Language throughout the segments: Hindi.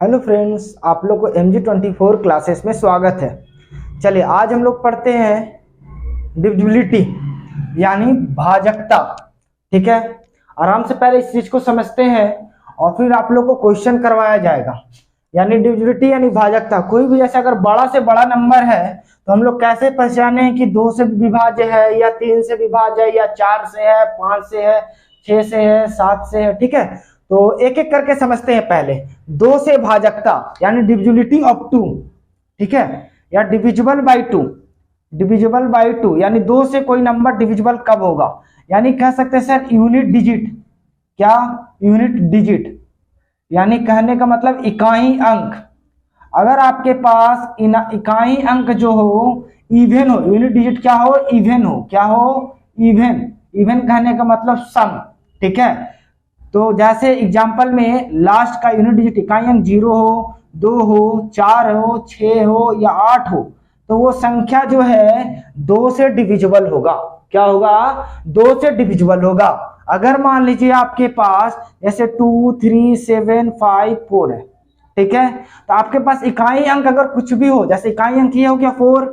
हेलो फ्रेंड्स, आप लोग को MG24 क्लासेस में स्वागत है। चलिए आज हम लोग पढ़ते हैं डिविजिबिलिटी यानी भाजकता। ठीक है, आराम से पहले इस चीज को समझते हैं और फिर आप लोग को क्वेश्चन करवाया जाएगा। यानी डिविजिबिलिटी यानी भाजकता, कोई भी जैसे अगर बड़ा से बड़ा नंबर है तो हम लोग कैसे पहचाने कि 2 से विभाज्य है या 3 से विभाज्य है या 4 से है, 5 से है, 6 से है, 7 से है। ठीक है, तो एक एक करके समझते हैं। पहले 2 से भाजकता यानी डिविजिबिलिटी ऑफ 2, ठीक है, या डिविजिबल बाय 2। डिविजिबल बाय 2 यानी 2 से कोई नंबर डिविजिबल कब होगा, यानी कह सकते हैं सर यूनिट डिजिट। क्या? यूनिट डिजिट यानी कहने का मतलब इकाई अंक। अगर आपके पास इकाई अंक जो हो इवन हो, यूनिट डिजिट क्या हो? इवन हो। क्या हो? इवन। इवन कहने का मतलब सम। ठीक है, तो जैसे एग्जांपल में लास्ट का यूनिट डिजिट इकाई अंक 0 हो, 2 हो, 4 हो, 6 हो या 8 हो, तो वो संख्या जो है 2 से डिविजिबल होगा। क्या होगा? 2 से डिविजिबल होगा। अगर मान लीजिए आपके पास जैसे 2, 3, 7, 5, 4 है, ठीक है, तो आपके पास इकाई अंक अगर कुछ भी हो, जैसे इकाई अंक ये हो गया 4,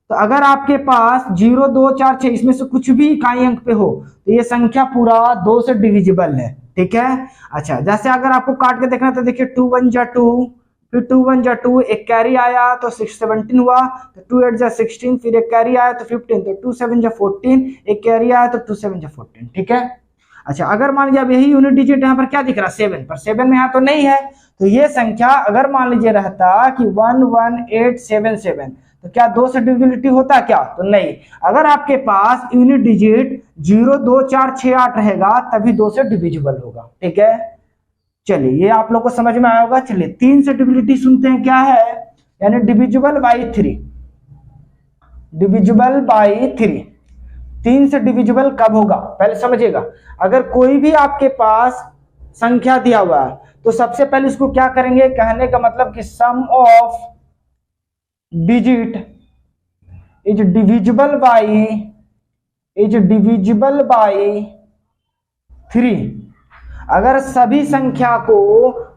तो अगर आपके पास 0, 2, 4, 6 इसमें से कुछ भी इकाई अंक पे हो तो ये संख्या पूरा 2 से डिविजिबल है। ठीक है, अच्छा जैसे अगर आपको काट के देखना तो देखिए 2 1 जा 2, फिर 2 1 जा 2, एक कैरी आया तो 17 हुआ, तो 2 8 जा 16, फिर एक कैरी आया तो 15, तो 2 7 जा 14, एक कैरी आया तो 2 7 जा 14। ठीक है, अच्छा अगर मान लीजिए अब यही यूनिट डिजिट यहाँ पर क्या दिख रहा है 7 पर, 7 में यहाँ तो नहीं है, तो ये संख्या अगर मान लीजिए रहता कि 11877, तो क्या 2 से डिविजिबिलिटी होता? क्या? तो नहीं। अगर आपके पास यूनिट डिजिट 0 2 4 6 8 रहेगा तभी 2 से डिविजिबल होगा। ठीक है, चलिए ये आप लोग को समझ में आया होगा। चलिए 3 से डिविजिबिलिटी सुनते हैं क्या है, यानी डिविजिबल बाई 3। डिविजिबल बाई 3, 3 से डिविजिबल कब होगा पहले समझिएगा। अगर कोई भी आपके पास संख्या दिया हुआ है तो सबसे पहले इसको क्या करेंगे, कहने का मतलब कि sum of digit is divisible by 3। अगर सभी संख्या को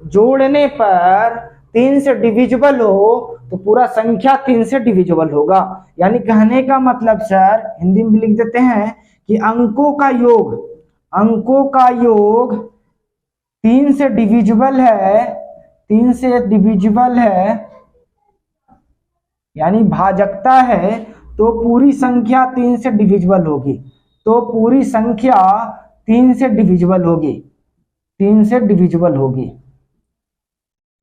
जोड़ने पर 3 से डिविजिबल हो तो पूरा संख्या 3 से डिविजिबल होगा। यानी कहने का मतलब सर हिंदी में लिख देते हैं कि अंकों का योग 3 से डिविजिबल है, 3 से डिविजिबल है यानी भाजकता है, तो पूरी संख्या 3 से डिविजिबल होगी। तो पूरी संख्या 3 से डिविजिबल होगी, 3 से डिविजिबल होगी।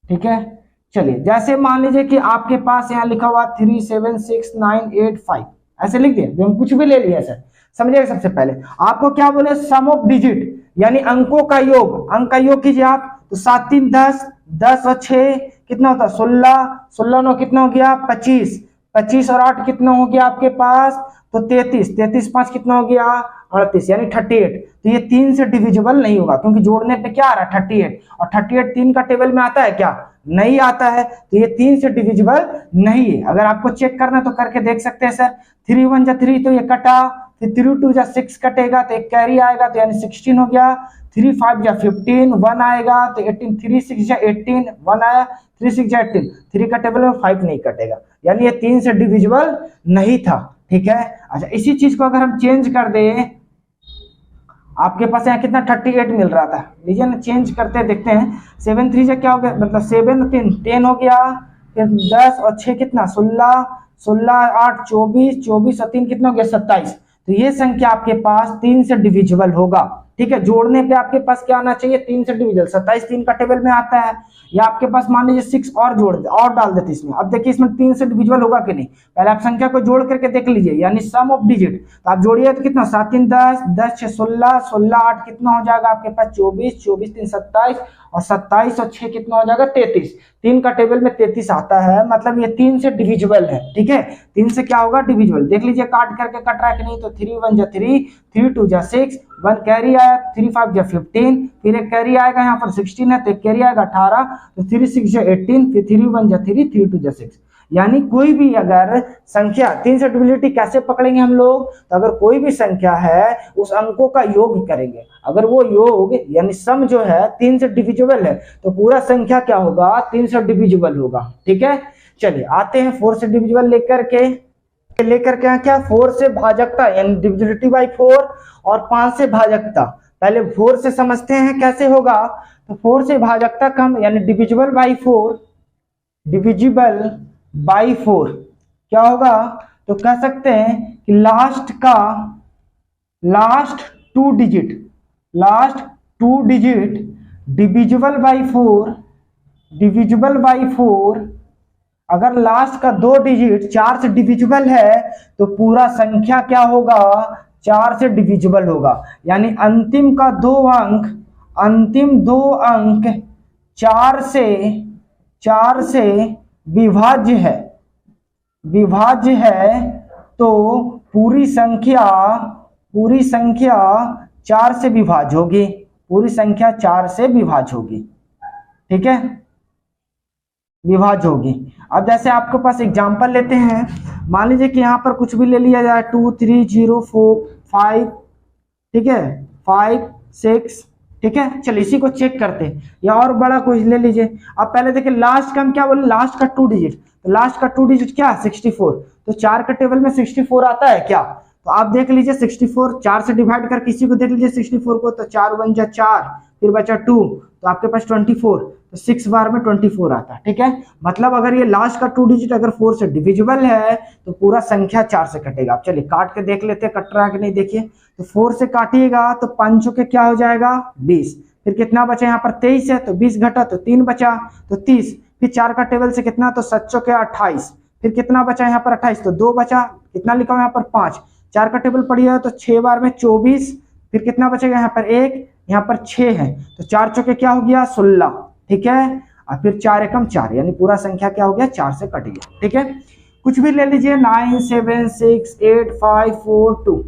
ठीक है, चलिए जैसे मान लीजिए कि आपके पास यहाँ लिखा हुआ 3 7 6 9 8 5, ऐसे लिख दिए, हम कुछ भी ले लिया सर। समझिएगा, सबसे पहले आपको क्या बोले, सम ऑफ डिजिट यानी अंकों का योग। अंक का योग कीजिए आप, तो 7 3 10, 10 और 6 कितना होता है 16, 16 9 कितना हो गया 25, 25 और 8 कितना हो गया आपके पास तो 33, 33 5 कितना हो गया 38 यानी 38। तो ये 3 से डिविजिबल नहीं होगा क्योंकि जोड़ने पे क्या आ रहा है 38, और 38 3 का टेबल में आता है क्या? नहीं आता है, तो ये 3 से डिविजिबल नहीं है। अगर आपको चेक करना तो करके देख सकते हैं सर। 3 1 जा 3 तो ये कटा, फिर 3 2 जा 6 कटेगा तो एक कैरी आएगा तो यानी 16 हो गया, 3 5 जा 15, 1 आएगा तो 18, 3 6 जा 18, 1 आया, 3 6 जा 18, 3 का टेबल में 5 नहीं कटेगा, यानी ये 3 से डिविजिबल नहीं था। ठीक है, अच्छा इसी चीज को अगर हम चेंज कर दें, आपके पास यहाँ कितना 38 मिल रहा था, लीजिए ना चेंज करते देखते हैं। 7 3 जा क्या हो गया, मतलब 7 3 10 हो गया, फिर 10 और 6 कितना 16, 16 8 24, 24 और 3 कितना हो गया 27। तो ये संख्या आपके पास 3 से डिविजिबल होगा। ठीक है, जोड़ने पे आपके पास क्या आना चाहिए 3 से डिविजिबल। 27 3 का टेबल में आता है, या आपके पास मान लीजिए 6 और जोड़ दे और डाल देते इसमें। अब देखिए इसमें 3 से डिविजिबल होगा कि नहीं, पहले आप संख्या को जोड़ करके देख लीजिए, यानी सम ऑफ डिजिट। तो आप जोड़िए तो कितना 7 3 10, 10 6 16, 16 8 कितना हो जाएगा आपके पास 24, 24 3 27, और 27 और 6 कितना हो जाएगा 33। 3 का टेबल में 33 आता है, मतलब ये 3 से डिविजिबल है। ठीक है, 3 से क्या होगा डिविजिबल, देख लीजिए काट करके कट रहा है कि नहीं। तो 3 1 जा 3, 3 2 जा 6, 1 कैरी आया, 3 5 जा 15, फिर एक कैरी आएगा यहाँ पर 16 है तो एक कैरी आएगा 18, तो 3 6 जा 18, फिर 3 1 जा 3, 3 2 जा 6, यानी कोई भी अगर संख्या 3 से डिविजिबिलिटी कैसे पकड़ेंगे हम लोग, तो अगर कोई भी संख्या है उस अंकों का योग करेंगे, अगर वो योग यानी सम जो है 3 से डिविजिबल है तो पूरा संख्या क्या होगा 3 से डिविजिबल होगा। ठीक है, चलिए आते हैं 4 से डिविजिबल लेकर के क्या 4 से भाजकता यानी डिविजिबिलिटी बाई 4 और 5 से भाजकता। पहले 4 से समझते हैं कैसे होगा, तो 4 से भाजकता कम यानी डिविजिबल बाई 4 क्या होगा, तो कह सकते हैं कि last two digit divisible by 4, अगर लास्ट का 2 डिजिट 4 से डिविजिबल है तो पूरा संख्या क्या होगा 4 से डिविजिबल होगा। यानी अंतिम 2 अंक 4 से विभाज्य है तो पूरी संख्या 4 से विभाज्य होगी, ठीक है, विभाज्य होगी। अब जैसे आपके पास एग्जांपल लेते हैं, मान लीजिए कि यहाँ पर कुछ भी ले लिया जाए 2 3 0 4 5, ठीक है, 5 6, ठीक है। चलिए इसी को चेक करते हैं, या और बड़ा कुछ ले लीजिए। अब पहले देखिए लास्ट का हम क्या बोले, लास्ट का 2 डिजिट, तो लास्ट का 2 डिजिट क्या 64, तो 4 के टेबल में 64 आता है क्या, तो आप देख लीजिए 64 4 से डिवाइड कर किसी को देख लीजिए 64 को, तो 4 1 जा 4, फिर बचा 2, तो आपके पास 24, तो 6 बार में 24 आता है। ठीक है, मतलब अगर ये लास्ट का 2 डिजिट अगर 4 से डिविजिबल है तो पूरा संख्या 4 से कटेगा। अब चलिए काट के देख लेते हैं कट रहा है कि नहीं। देखिए तो 4 से काटिएगा तो 5 के क्या हो जाएगा 20, फिर कितना बचा यहाँ पर 23 है तो 20 घटा तो 3 बचा तो 30, फिर 4 का टेबल से कितना, तो 7 के 28, फिर कितना बचा यहाँ पर 28, तो 2 बचा, कितना लिखा हुआ यहाँ पर 5, 4 का टेबल पढ़िए तो 6 बार में 24, फिर कितना बचेगा यहाँ पर 1, यहाँ पर 6 है तो 4 चौके क्या हो गया 16, ठीक है, और फिर 4 एकम 4, यानी पूरा संख्या क्या हो गया 4 से कट गया। ठीक है, कुछ भी ले लीजिए 9 7 6 8 5 4 2,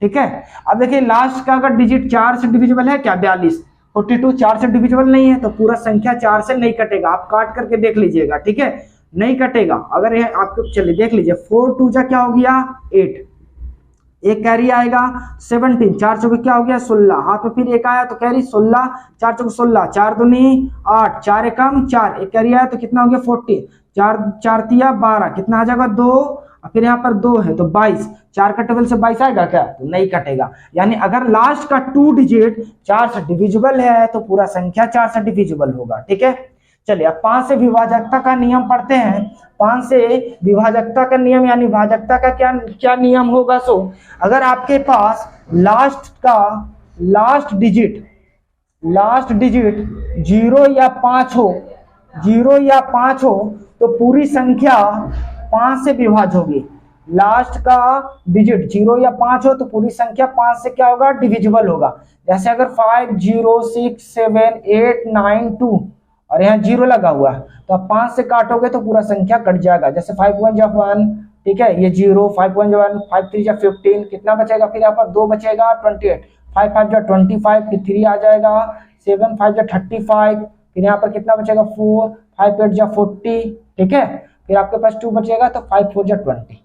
ठीक है। अब देखिए लास्ट का अगर डिजिट 4 से डिविजिबल है क्या 42, 42 4 से डिविजिबल नहीं है तो पूरा संख्या 4 से नहीं कटेगा, आप काट करके देख लीजिएगा, ठीक है, नहीं कटेगा। अगर ये आपको चलिए देख लीजिए 4 2 जा क्या हो गया 8, एक कैरी आएगा 17, 4 चौके क्या हो गया 16, हाथ में फिर एक आया तो कैरी 16, 4 चौके 16, 4 दूनी 8, 4 एकम 4, एक कैरी आया तो कितना हो गया 40, 4 4 तिया 12, कितना आ जाएगा 2, फिर यहाँ पर 2 है तो 22, 4 का टेबल से 22 आएगा क्या, तो नहीं कटेगा। यानी अगर लास्ट का 2 डिजिट 4 से डिविजिबल है तो पूरा संख्या 4 से डिविजिबल होगा। ठीक है, चलिए अब 5 से विभाजकता का नियम पढ़ते हैं। 5 से विभाजकता का नियम यानी भाजकता का क्या नियम होगा। सो अगर आपके पास लास्ट डिजिट 0 या 5 हो तो पूरी संख्या 5 से विभाज्य होगी। लास्ट का डिजिट 0 या 5 हो तो पूरी संख्या 5 से क्या होगा डिविजिबल होगा। जैसे अगर 5 0 6 7 8 9 2 और यहाँ 0 लगा हुआ है तो आप 5 से काटोगे तो पूरा संख्या कट जाएगा। जैसे 5 1 जा 1, ठीक है, ये 0, 5 1 जा 1, 5 3 जा 15, कितना बचेगा, फिर यहाँ पर 2 बचेगा 28, 5 5 जा 25, फिर 3 आ जाएगा 7 5 जा 35, फिर यहाँ पर कितना बचेगा 4, 5 8 जा 40, ठीक है, फिर आपके पास 2 बचेगा तो 5 4 जा 20।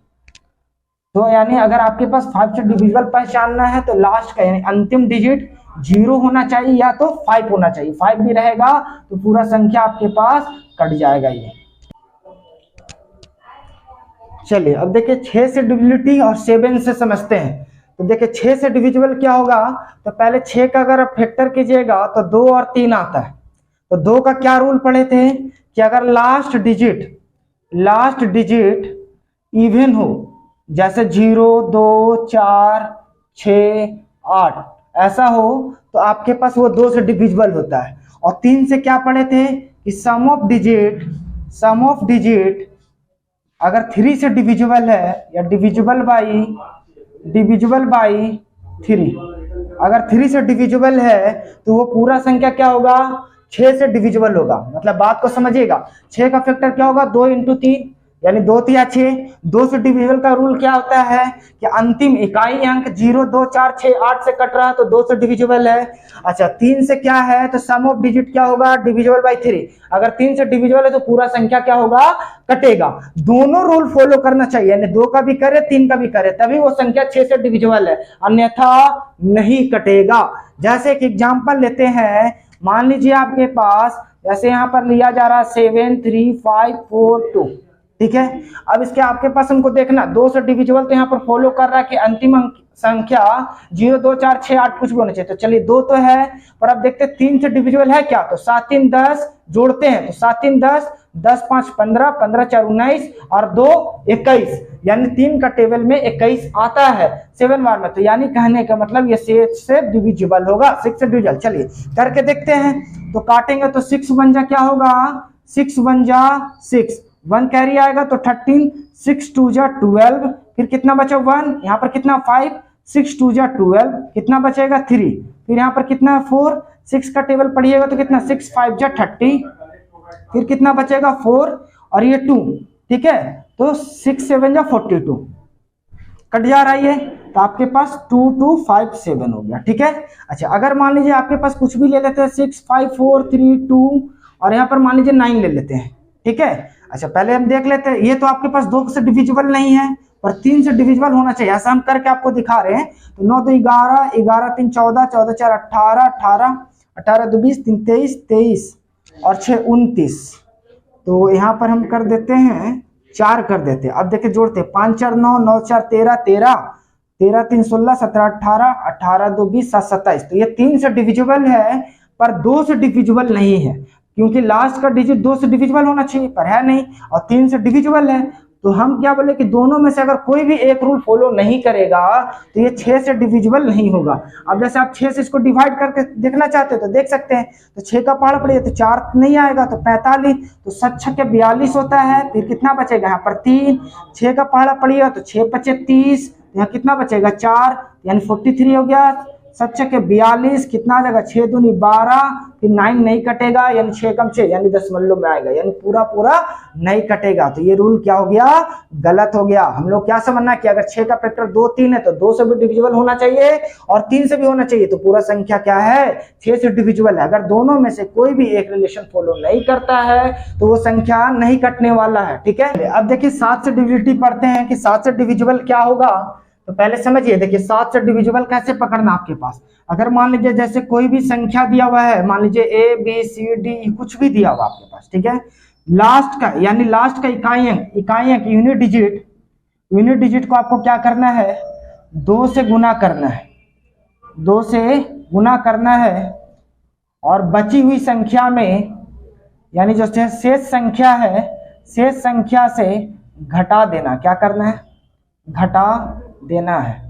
तो यानी अगर आपके पास 5 से डिविजिबल पहचानना है तो लास्ट का यानी अंतिम डिजिट 0 होना चाहिए या तो 5 होना चाहिए। 5 भी रहेगा तो पूरा संख्या आपके पास कट जाएगा ये। चलिए अब देखिए 6 से डिविजिबिलिटी और 7 से समझते हैं। तो देखिए 6 से डिविजिबल क्या होगा, तो पहले 6 का अगर आप फैक्टर कीजिएगा तो 2 और 3 आता है। तो 2 का क्या रूल पढ़े थे कि अगर लास्ट डिजिट इवन हो, जैसे 0 2 4 6 8 ऐसा हो तो आपके पास वो 2 से डिविजिबल होता है। और 3 से क्या पढ़े थे कि सम ऑफ डिजिट अगर 3 से डिविजिबल है या डिविजिबल बाई 3, अगर 3 से डिविजिबल है तो वो पूरा संख्या क्या होगा 6 से डिविजिबल होगा। मतलब बात को समझिएगा, 6 का फैक्टर क्या होगा 2 × 3, यानी 2 तिया 6। 2 से डिविजिबल का रूल क्या होता है कि अंतिम इकाई अंक 0 2 4 6 8 से कट रहा है तो 2 से डिविजिबल है। अच्छा 3 से क्या है तो सम ऑफ डिजिट क्या होगा, डिविजिबल बाय 3। अगर 3 से डिविजिबल है तो पूरा संख्या क्या होगा, कटेगा। दोनों रूल फॉलो करना चाहिए, यानी 2 का भी करे 3 का भी करे, तभी वो संख्या 6 से डिविजिबल है, अन्यथा नहीं कटेगा। जैसे कि एग्जांपल लेते हैं, मान लीजिए आपके पास जैसे यहां पर लिया जा रहा है 7 3 5 4 2, ठीक है। अब इसके आपके पास हमको देखना 2 से डिविजिबल, तो यहाँ पर फॉलो कर रहा है कि अंतिम अंक संख्या 0 2 4 6 8 कुछ भी होना चाहिए। तो चलिए 2 तो है, पर अब देखते हैं 3 से डिविजिबल है क्या, तो 7 3 10 जोड़ते हैं तो 7 3 10 10 5 15 15 4 19 और 2 21, यानी 3 का टेबल में 21 आता है 7 बार में। तो यानी कहने का मतलब ये 6 से डिविजिबल होगा, 6 से डिविजिबल। चलिए करके देखते हैं, तो काटेंगे तो 6 1 जा क्या होगा, 6 1 जा 6, 1 कैरी आएगा तो 13, 6 2 जा 12, फिर कितना बचा 1, यहाँ पर कितना 5, 6 2 जा 12, कितना बचेगा 3, फिर यहाँ पर कितना 4, 6 का टेबल पढ़िएगा तो कितना 6 5 जा 30, फिर कितना बचेगा 4 और ये 2, ठीक है। तो 6 7 जा 42, कट जा रहा है ये, तो आपके पास 2 2 5 7 हो गया, ठीक है। अच्छा अगर मान लीजिए आपके पास कुछ भी ले लेते हैं 6 5 4 3 2 और यहाँ पर मान लीजिए 9 ले लेते हैं, ठीक है। अच्छा पहले हम देख लेते हैं, ये तो आपके पास 2 से डिविजिबल नहीं है पर 3 से डिविजिबल होना चाहिए, ऐसा हम करके आपको दिखा रहे हैं। तो 9 2 11 11 3 14 14 4 18 18 18 2 20 3 23 23 और 6 29। तो यहाँ पर हम कर देते हैं 4 कर देते हैं। अब देखिए जोड़ते हैं 5 4 9 9 4 13 13 13 3 16 17 18 18 2 20 7 27। तो ये 3 से डिविजिबल है पर 2 से डिविजिबल नहीं है, क्योंकि लास्ट का डिजिट 2 से डिविजिबल होना चाहिए पर है नहीं, और 3 से डिविजिबल है। तो हम क्या बोले कि दोनों में से अगर कोई भी एक रूल फॉलो नहीं करेगा तो ये 6 से डिविजिबल नहीं होगा। अब जैसे आप 6 से इसको डिवाइड करके देखना चाहते हो तो देख सकते हैं, तो 6 का पहाड़ पड़िए तो 4 नहीं आएगा तो 45, तो 7 6 के 42 होता है, फिर कितना बचेगा यहाँ पर 3, 6 का पहाड़ा पड़िएगा तो 6 5 30, यहाँ कितना बचेगा 4, यानी 43 हो गया। 7 6 के 42, कितना आ जाएगा 6 दूनी 12, फिर 9 नहीं कटेगा, यानी 6 कम 6 यानी दशमलव में आएगा, यानी पूरा पूरा नहीं कटेगा। तो ये रूल क्या हो गया, गलत हो गया। हम लोग क्या समझना कि अगर 6 का फैक्टर 2 3 है तो 2 से भी डिविजिबल होना चाहिए और 3 से भी होना चाहिए, तो पूरा संख्या क्या है 6 से डिविजिबल है। अगर दोनों में से कोई भी एक रिलेशन फॉलो नहीं करता है तो वो संख्या नहीं कटने वाला है, ठीक है। अब देखिए 7 से डिविजिबिलिटी पढ़ते हैं कि 7 से डिविजिबल क्या होगा। तो पहले समझिए, देखिए 7 से डिविजिबल कैसे पकड़ना। आपके पास अगर मान लीजिए जैसे कोई भी संख्या दिया हुआ है, मान लीजिए ए बी सी डी कुछ भी दिया हुआ आपके पास, ठीक है, लास्ट का यानी लास्ट का इकाई अंक यूनिट डिजिट को आपको क्या करना है 2 से गुना करना है, 2 से गुना करना है, और बची हुई संख्या में यानी जो शेष संख्या है, शेष संख्या से घटा देना। क्या करना है, घटा देना है।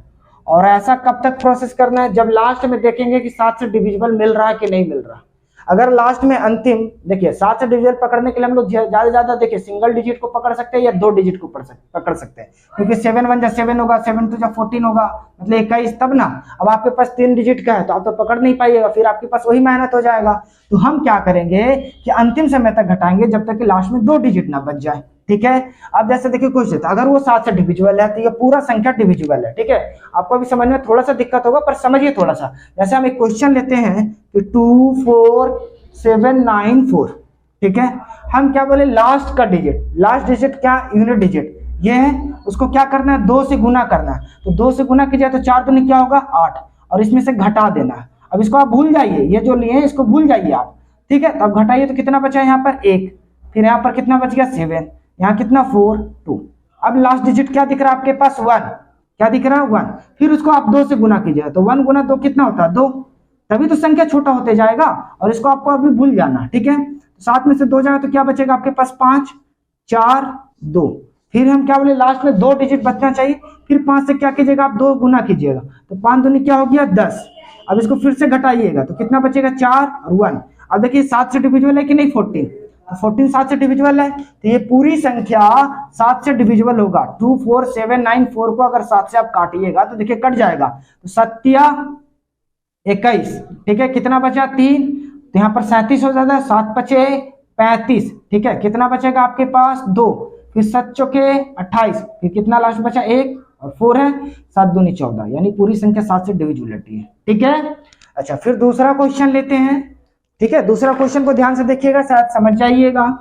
और ऐसा कब तक प्रोसेस करना है, जब लास्ट में देखेंगे कि 7 से डिविजिबल मिल रहा है कि नहीं मिल रहा। अगर लास्ट में अंतिम देखिए 7 से डिविजिबल पकड़ने के लिए हम लोग ज्यादा ज्यादा देखिए सिंगल डिजिट को पकड़ सकते हैं या 2 डिजिट को पकड़ सकते हैं, क्योंकि 7 1 जा 7 होगा, 7 2 जा 14 होगा, मतलब 21 तब ना। अब आपके पास 3 डिजिट का है तो आप तो पकड़ नहीं पाइएगा, फिर आपके पास वही मेहनत हो जाएगा। तो हम क्या करेंगे कि अंतिम समय तक घटाएंगे जब तक कि लास्ट में 2 डिजिट ना बच जाए, ठीक है। अब जैसे देखिए क्वेश्चन, अगर वो 7 से डिविजिबल है तो ये पूरा संख्या डिविजिबल है, ठीक है। आपको भी समझ में थोड़ा सा दिक्कत होगा पर समझिए थोड़ा सा। जैसे हम एक क्वेश्चन लेते हैं कि 2 4 7 9 4, ठीक है। हम क्या बोले लास्ट का डिजिट, लास्ट डिजिट क्या यूनिट डिजिट ये है, उसको क्या करना है 2 से गुना करना है। तो 2 से गुना कीजिए तो 4 दूनी क्या होगा 8, और इसमें से घटा देना है। अब इसको आप भूल जाइए, ये जो लिए इसको भूल जाइए आप, ठीक है। तो अब घटाइए तो कितना बचा यहाँ पर 1, फिर यहाँ पर कितना बच गया 7, यहाँ कितना 4 2। अब लास्ट डिजिट क्या दिख रहा है आपके पास 1, क्या दिख रहा है 1, फिर उसको आप 2 से गुना कीजिए तो 1 गुना 2 कितना होता है 2, तभी तो संख्या छोटा होते जाएगा। और इसको आपको अभी भूल जाना, ठीक है। 7 में से 2 जाएगा तो क्या बचेगा आपके पास 5 4 2, फिर हम क्या बोले लास्ट में 2 डिजिट बचना चाहिए, फिर 5 से क्या कीजिएगा आप 2 गुना कीजिएगा तो 5 दूनी क्या हो गया 10। अब इसको फिर से घटाइएगा तो कितना बचेगा 4 और 1। अब देखिए 7 से डिविजिबल है कि नहीं 14, तो 14 7 से डिविजिबल है, तो ये पूरी संख्या 7 से डिविजिबल होगा। 2 4 7 9 4 को अगर 7 से आप काटिएगा तो देखिए कट जाएगा, तो 7 21, ठीक है। कितना बचा 3, तो यहाँ पर 37 हो जाता है, 7 5 35, ठीक है। कितना बचेगा आपके पास 2, फिर 7 चौके 28, फिर कितना लास्ट बचा 1 और 4 है, 7 दूनी 14, यानी पूरी संख्या 7 से डिविजिबिलिटी है। ठीक है, अच्छा फिर दूसरा क्वेश्चन लेते हैं। ठीक है, दूसरा क्वेश्चन को ध्यान से देखिएगा, शायद समझ जाइएगा।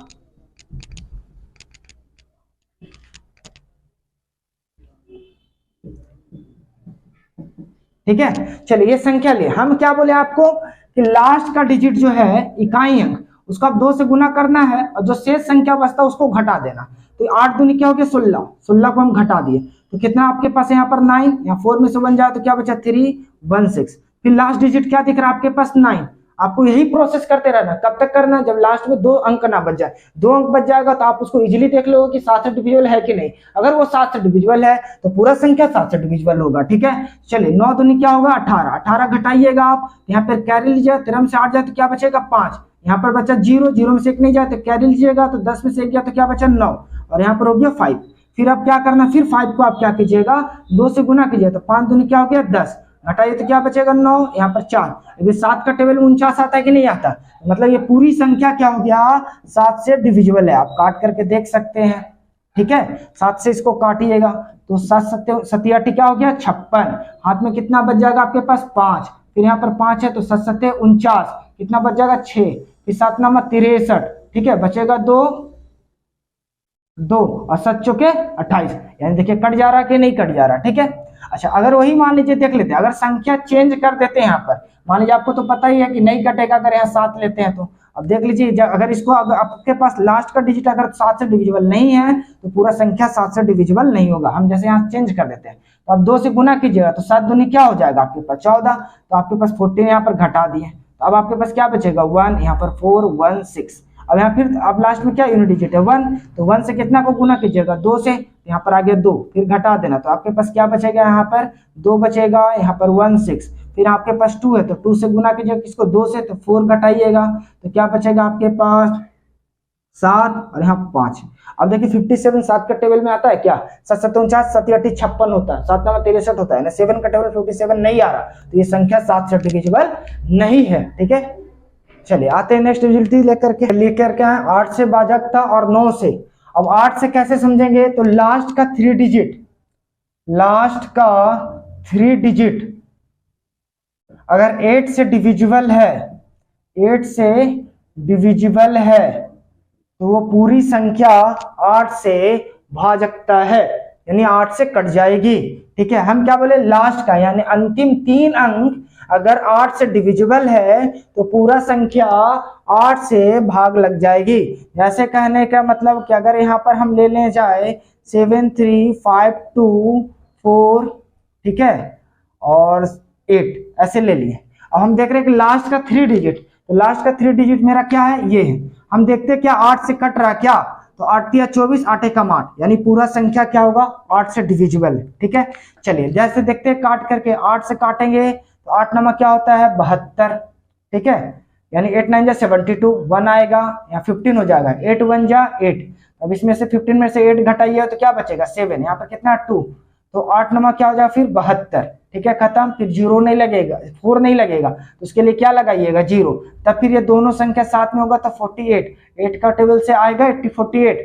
ठीक है, चलिए ये संख्या ले, हम क्या बोले आपको कि लास्ट का डिजिट जो है इकाई अंक उसको आप 2 से गुना करना है और जो शेष संख्या बचता है उसको घटा देना। तो 8 दूनी क्या हो गया 16, 16 को हम घटा दिए तो कितना आपके पास यहाँ पर 9, यहाँ 4 में से 1 जाए तो क्या बचा 3 1 6, फिर लास्ट डिजिट क्या दिख रहा है आपके पास 9। आपको यही प्रोसेस करते रहना, कब तक करना, जब लास्ट में 2 अंक ना बच जाए। 2 अंक बच जाएगा तो आप उसको इजीली देख लो कि 7 से डिविजिबल है कि नहीं। अगर वो 7 से डिविजिबल है तो पूरा संख्या 7 से डिविजिबल होगा। ठीक है, चलिए 9 दूनी क्या होगा 18, 18 घटाइएगा आप, यहाँ पर कैरी लीजिए, 13 में से 8 जाए तो क्या बचेगा 5, यहाँ पर बचा 0, 0 में से 1 नहीं जाए तो कैरी लीजिएगा, तो 10 में से 1 गया तो क्या बचा 9 और यहाँ पर हो गया 5। फिर अब क्या करना, फिर 5 को आप क्या कीजिएगा 2 से गुना कीजिए, तो 5 दूनी क्या हो गया 10, घटाइए तो क्या बचेगा 9, यहाँ पर 4। अभी 7 का टेबल में 49 आता है कि नहीं आता, मतलब ये पूरी संख्या क्या हो गया 7 से डिविजिबल है। आप काट करके देख सकते हैं। ठीक है, 7 से इसको काटिएगा तो 7 7 8 क्या हो गया 56, हाथ में कितना बच जाएगा आपके पास 5, फिर यहाँ पर 5 है तो 7 7 49, कितना बच जाएगा 6, फिर 7 9 63, ठीक है बचेगा 2 2 और 7 चौके 28, यानी देखिए कट जा रहा कि नहीं कट जा रहा। ठीक है, अच्छा अगर वही मान लीजिए देख लेते हैं, अगर संख्या चेंज कर देते हैं यहाँ पर, मान लीजिए आपको तो पता ही है कि नहीं कटेगा अगर यहाँ 7 लेते हैं तो। अब देख लीजिए अगर इसको अगर आपके पास लास्ट का डिजिट अगर 7 से डिविजिबल नहीं है तो पूरा संख्या 7 से डिविजिबल नहीं होगा। हम जैसे यहाँ चेंज कर देते हैं तो अब 2 से गुना कीजिएगा तो 7 दूनी क्या हो जाएगा आपके पास 14, तो आपके पास 14 यहाँ पर घटा दिए तो अब आपके पास क्या बचेगा 1, यहाँ पर 4 1 6। अब यहाँ फिर अब लास्ट में क्या यूनिट डिजिट है 1, तो 1 से कितना को गुना कीजिएगा 2 से, यहाँ पर आ गया 2, फिर घटा देना तो आपके पास क्या बचेगा यहाँ पर 2 बचेगा, यहाँ पर 1 6, फिर आपके पास 2 है तो 2 से गुना कीजिएगा किसको 2 से, तो 4 घटाइएगा तो क्या बचेगा आपके पास 7 और यहाँ 5। अब देखिए 57 7 का टेबल में आता है क्या, 7 7 49 7 8 56 होता है, 7 9 63 होता है ना, 7 का टेबल 57 नहीं आ रहा तो ये संख्या 7 से डिविजिबल नहीं है। ठीक है, चलिए आते हैं नेक्स्ट डिविजिबिलिटी लेकर के आए 8 से भाजकता और 9 से। अब 8 से कैसे समझेंगे, तो लास्ट का 3 डिजिट अगर 8 से डिविजिबल है तो वो पूरी संख्या 8 से भाजकता है, यानी 8 से कट जाएगी। ठीक है, हम क्या बोले लास्ट का यानी अंतिम 3 अंक अगर 8 से डिविजिबल है तो पूरा संख्या 8 से भाग लग जाएगी। जैसे कहने का मतलब कि अगर यहाँ पर हम ले जाए 7 3 5 2 4, ठीक है और 8 ऐसे ले लिए। अब हम देख रहे हैं कि लास्ट का 3 डिजिट, तो लास्ट का 3 डिजिट मेरा क्या है ये है, हम देखते हैं क्या 8 से कट रहा क्या, तो 8 या 24 8 कम 8, यानी पूरा संख्या क्या होगा 8 से डिविजिबल है। ठीक है, चलिए जैसे देखते हैं काट करके 8 से काटेंगे तो 8 नंबर क्या होता है 72। ठीक है, यानी 8 9 जा 72, 1 आएगा यहाँ 15 हो जाएगा, 8 1 जा 8। अब इसमें से 15 में से 8 घटाइए तो क्या बचेगा 7, यहाँ पर कितना 2, तो 8 नंबर क्या हो जाएगा फिर 72। ठीक है, खत्म, फिर 0 नहीं लगेगा 4 नहीं लगेगा तो उसके लिए क्या लगाइएगा 0, तब फिर ये दोनों संख्या साथ में होगा तो 48, 8 का टेबल से आएगा 48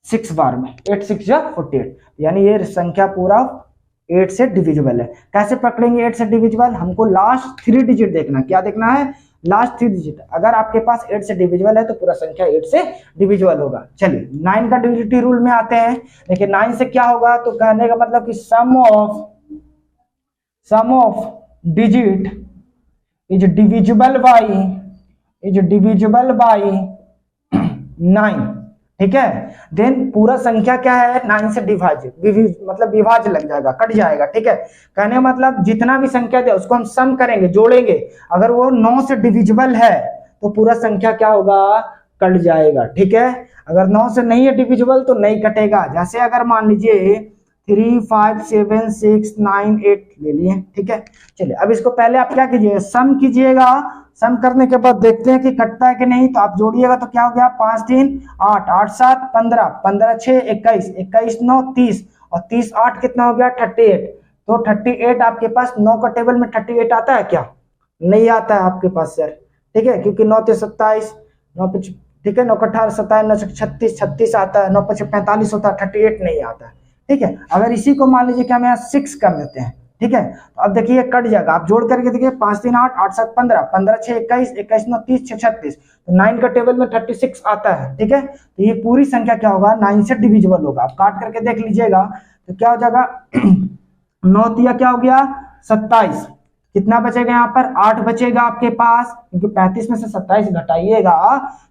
6 बार में, 8 6 जा 48, यानी ये संख्या पूरा 8 से डिविजिबल है। कैसे पकड़ेंगे 8 से डिविजिबल, हमको लास्ट 3 डिजिट देखना, क्या देखना है लास्ट 3 डिजिट, अगर आपके पास 8 से डिविजिबल है तो पूरा संख्या 8 से डिविजिबल होगा। चलिए 9 का डिविजिबिलिटी रूल में आते हैं। देखिए 9 से क्या होगा, तो कहने का मतलब कि sum of digit is divisible by 9। ठीक है, देन पूरा संख्या क्या है 9 से मतलब विभाज्य लग जाएगा, कट जाएगा। ठीक है, कहने का मतलब जितना भी संख्या दे उसको हम सम करेंगे, जोड़ेंगे, अगर वो 9 से डिविजिबल है तो पूरा संख्या क्या होगा कट जाएगा। ठीक है, अगर 9 से नहीं है डिविजिबल तो नहीं कटेगा। जैसे अगर मान लीजिए 3 5 7 6 9 8 ले लिए। ठीक है, चलिए अब इसको पहले आप क्या कीजिएगा सम कीजिएगा, सम करने के बाद देखते हैं कि कटता है कि नहीं, तो आप जोड़िएगा तो क्या हो गया 5 3 8 8 7 15 15 6 21 21 9 30 और 30 8 कितना हो गया 38। तो 38 आपके पास 9 का टेबल में 38 आता है क्या, नहीं आता है आपके पास सर। ठीक है, क्योंकि 9 से 27 9 पे ठीक है, 9 का 18 27, 9 से 36 36 आता है, 9 5 45 होता है, 38 नहीं आता है। ठीक है, अगर इसी को मान लीजिए कि हम यहाँ 6 कर देते हैं, ठीक है, तो अब देखिए कट जाएगा, आप जोड़ करके देखिए 5 3 8 8 7 15 15 6 21 21 9 30 6 36, तो 9 का टेबल में 36 आता है। ठीक है, तो ये पूरी संख्या क्या होगा, 9 से डिविजिबल होगा। आप काट करके देख लीजिएगा तो क्या हो जाएगा 9 तिया क्या हो गया 27, कितना बचेगा यहाँ पर 8 बचेगा आपके पास, क्योंकि 35 में से 27 घटाइएगा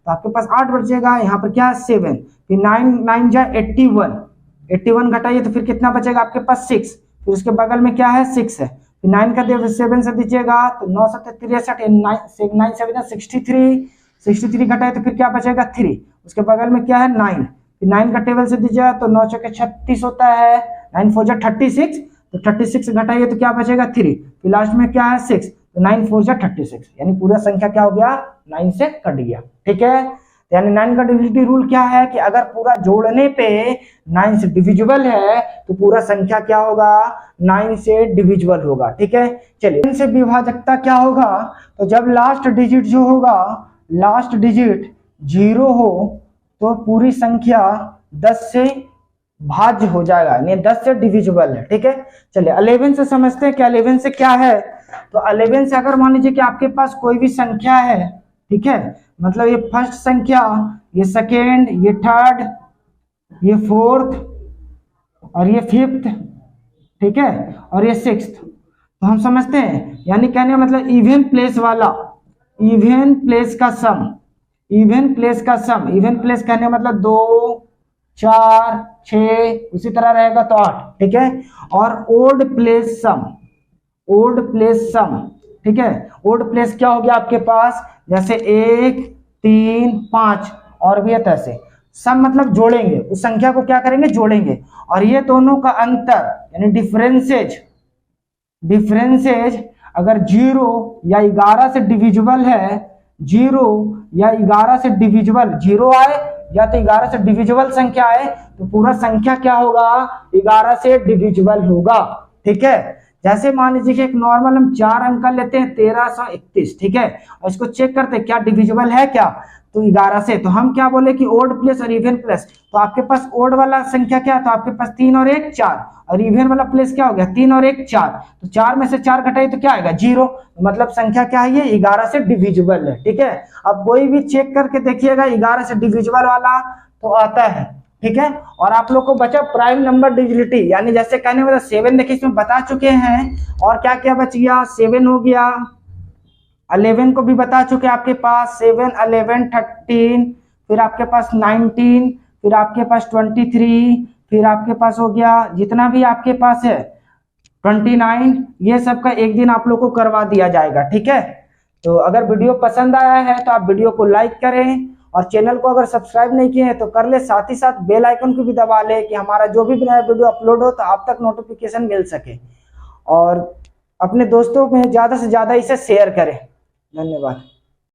तो आपके पास 8 बचेगा। यहाँ पर क्या है 7, फिर 9 9 जा 81, 81 घटाइए तो फिर कितना बचेगा आपके पास 6, फिर उसके बगल में क्या है 6 है, फिर 9 का 7 से दीजिएगा तो 9 7 63, 9 7 63, 63 घटाए तो फिर क्या बचेगा 3, उसके बगल में क्या है 9, फिर 9 का टेबल से दीजिएगा तो 9 चौके 36 होता है, 9 4 जा 36, तो 36 घटाइए तो क्या बचेगा 3, फिर लास्ट में क्या है 6, तो 9 4 जा 36, यानी पूरा संख्या क्या हो गया 9 से कट गया। ठीक है, यानी 9 का डिविजिबिलिटी रूल क्या है कि अगर पूरा जोड़ने पे 9 से डिविजिबल है तो पूरा संख्या क्या होगा 9 से डिविजिबल होगा। ठीक है, चलिए 9 से विभाजकता क्या होगा, तो जब लास्ट डिजिट जो होगा, लास्ट डिजिट 0 हो तो पूरी संख्या 10 से भाज्य हो जाएगा, यानी 10 से डिविजिबल है। ठीक है, चलिए 11 से समझते हैं कि 11 से क्या है। तो 11 से अगर मान लीजिए कि आपके पास कोई भी संख्या है, ठीक है, मतलब ये फर्स्ट संख्या, ये सेकेंड, ये थर्ड, ये फोर्थ और ये फिफ्थ, ठीक है, और ये सिक्स्थ, तो हम समझते हैं, यानी कहने का मतलब इवन प्लेस वाला, इवन प्लेस का सम, इवन प्लेस का सम, इवन प्लेस कहने का मतलब 2 4 6 उसी तरह रहेगा तो 8। ठीक है, और odd place some, odd place some, ठीक है, ओड प्लेस क्या हो गया आपके पास, जैसे 1 3 5 और भी है ऐसे, सम मतलब जोड़ेंगे, उस संख्या को क्या करेंगे जोड़ेंगे, और ये दोनों का अंतर यानी डिफरेंसेज, डिफरेंसेज अगर 0 या 11 से डिविजिबल है, 0 या 11 से डिविजिबल 0 आए या तो 11 से डिविजिबल संख्या आए तो पूरा संख्या क्या होगा 11 से डिविजिबल होगा। ठीक है, जैसे मान लीजिए कि एक नॉर्मल हम 4 अंक का लेते हैं 1331, ठीक है, और इसको चेक करते हैं क्या डिविजिबल है क्या, तो 11 से, तो हम क्या बोले कि ओड प्लेस और इवन प्लेस, तो आपके पास ओड वाला संख्या क्या है, तो आपके पास 3 और 1 4, और इवन वाला प्लेस क्या हो गया 3 और 1 4, तो 4 में से 4 घटाई तो क्या आएगा 0, मतलब संख्या क्या है ये 11 से डिविजिबल है। ठीक है, अब कोई भी चेक करके देखिएगा 11 से डिविजिबल वाला तो आता है। ठीक है, और आप लोग को बचा प्राइम नंबर डिविजिबिलिटी, यानी जैसे कहने वाला 7 देखिए इसमें बता चुके हैं, और क्या क्या बच गया 7 हो गया, 11 को भी बता चुके आपके पास 7 11 13, फिर आपके पास 19, फिर आपके पास 23, फिर आपके पास हो गया जितना भी आपके पास है 29, ये सब का एक दिन आप लोग को करवा दिया जाएगा। ठीक है, तो अगर वीडियो पसंद आया है तो आप वीडियो को लाइक करें, और चैनल को अगर सब्सक्राइब नहीं किए हैं तो कर ले, साथ ही साथ बेल आइकन को भी दबा ले कि हमारा जो भी नया वीडियो अपलोड हो तो आप तक नोटिफिकेशन मिल सके, और अपने दोस्तों में ज़्यादा से ज़्यादा इसे शेयर करें। धन्यवाद।